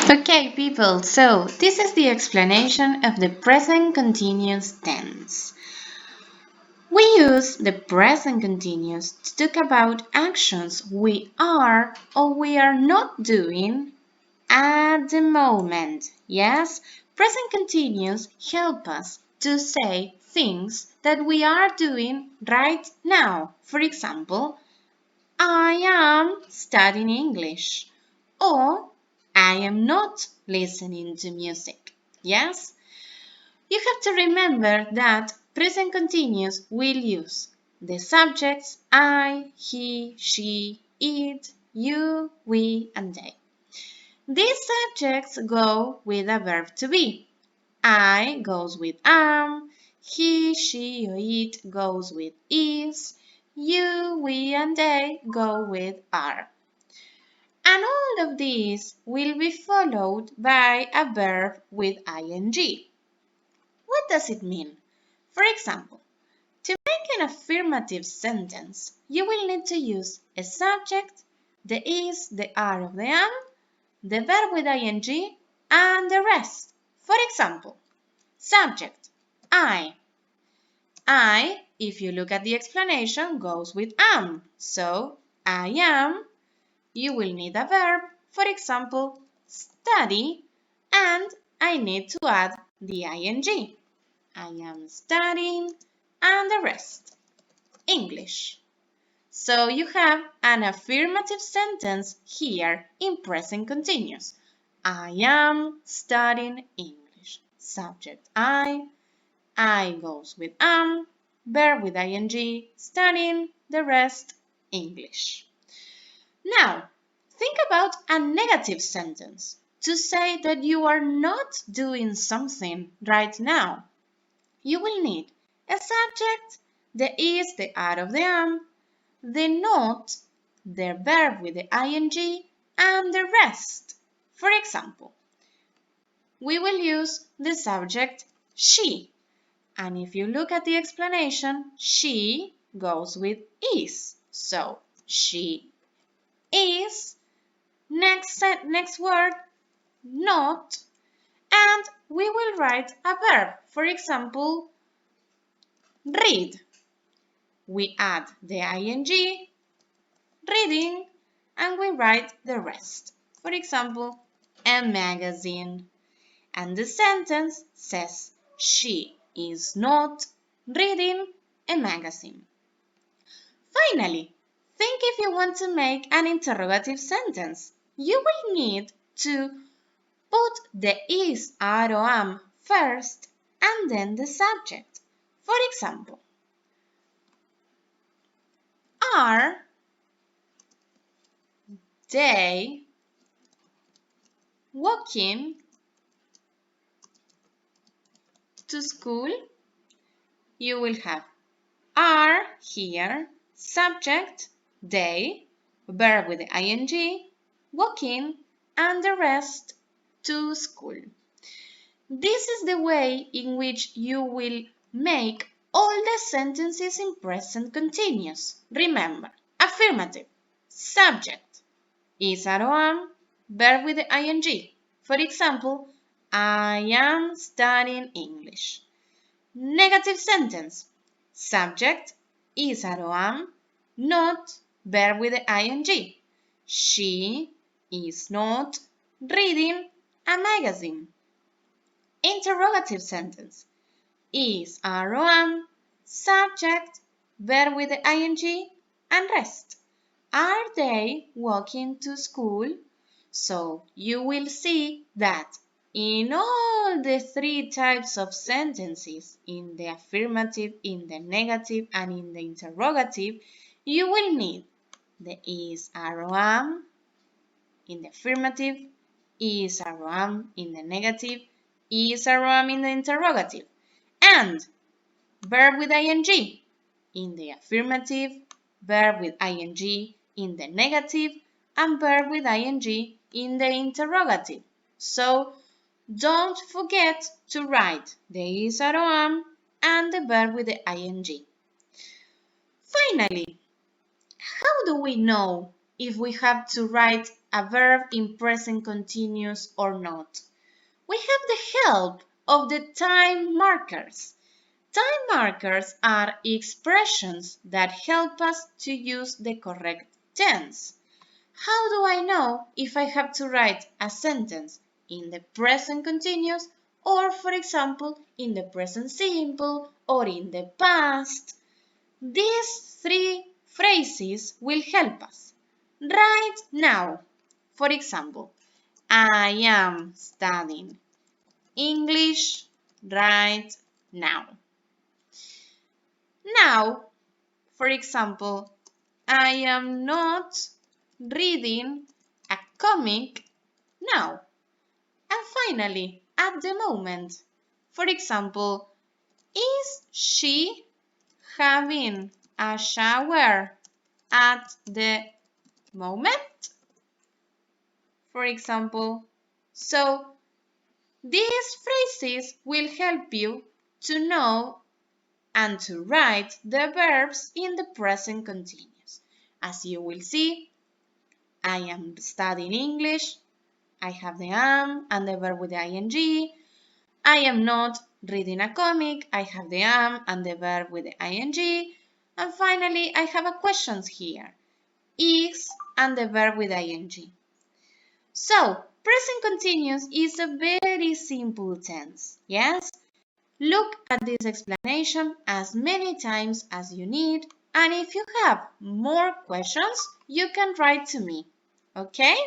Okay, people, so this is the explanation of the present continuous tense. We use the present continuous to talk about actions we are or we are not doing at the moment. Yes, present continuous help us to say things that we are doing right now. For example, I am studying English. Or I am not listening to music. Yes? You have to remember that present continuous will use the subjects I, he, she, it, you, we, and they. These subjects go with a verb to be. I goes with am, he, she, or it goes with is, you, we, and they go with are. And all of these will be followed by a verb with ing. What does it mean? For example, to make an affirmative sentence, you will need to use a subject, the is, the are of the am, the verb with ing, and the rest. For example, subject, I. I, if you look at the explanation, goes with am. So, I am. You will need a verb, for example, study, and I need to add the ing. I am studying, and the rest, English. So you have an affirmative sentence here in present continuous. I am studying English. Subject I goes with am, verb with ing, studying, the rest, English. Now, think about a negative sentence to say that you are not doing something right now. You will need a subject, the is, the are of the am, the not, the verb with the ing, and the rest. For example, we will use the subject she. And if you look at the explanation, she goes with is. So, she is. Next word, not, and we will write a verb. For example, read. We add the ing, reading, and we write the rest. For example, a magazine. And the sentence says, she is not reading a magazine. Finally, think if you want to make an interrogative sentence. You will need to put the is, are, or am first and then the subject. For example, are they walking to school? You will have are here, subject, they, verb with the ing, walking, and the rest, to school. This is the way in which you will make all the sentences in present continuous. Remember, affirmative, subject, is, are, or am, verb with the ing. For example, I am studying English. Negative sentence, subject, is, are, or am, not, verb with the ing. She is not reading a magazine. Interrogative sentence, is, are, or am, subject, verb with the ing, and rest. Are they walking to school? So you will see that in all the three types of sentences, in the affirmative, in the negative, and in the interrogative, you will need the is, are, or am in the affirmative, is, are, or am in the negative, is, are, or am in the interrogative, and verb with ing in the affirmative, verb with ing in the negative, and verb with ing in the interrogative. So don't forget to write the is, are, or am and the verb with the ing. Finally, how do we know if we have to write a verb in present continuous or not? We have the help of the time markers. Time markers are expressions that help us to use the correct tense. How do I know if I have to write a sentence in the present continuous or, for example, in the present simple or in the past? These three phrases will help us. Right now, for example, I am studying English right now. Now, for example, I am not reading a comic now. And finally, at the moment. For example, is she having a shower at the moment? For example, so these phrases will help you to know and to write the verbs in the present continuous. As you will see, I am studying English. I have the am and the verb with the ing. I am not reading a comic. I have the am and the verb with the ing. And finally, I have a question here. Is and the verb with ing. So, present continuous is a very simple tense, yes? Look at this explanation as many times as you need, and if you have more questions, you can write to me, okay?